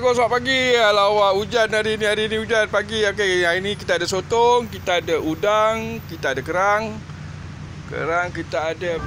Assalamualaikum, selamat pagi. Alamak, hujan hari ni hujan pagi. Okey, hari ni kita ada sotong, kita ada udang, kita ada kerang. Kita ada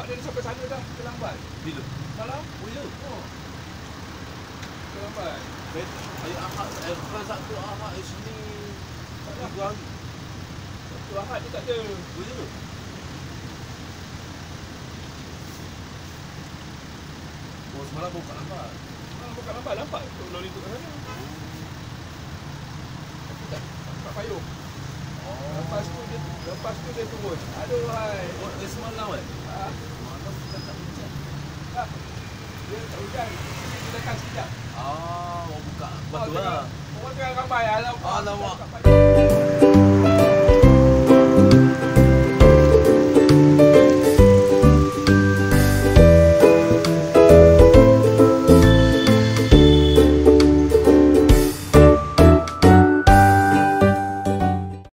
dia sampai sana dah, terlambat. Bila? Malam? Oh ya? Oh. Terlambat. Hari Ahad, bukan Sabtu Ahad sini. Tak ada 2 hari. Sabtu Ahad dia tak ada. Oh ya? Oh semalam buka lambat. Semalam buka lambat, nampak tu lori tu kat sana. Tapi tak payung. Oh. Lepas tu dia turun. Aduh hai. Oh, semalam kan? Semalam bukan tak hujan. Dia tak hujan. Dia datang sekejap. Oh buka. Betul lah. Orang tengah ramai. Alamak.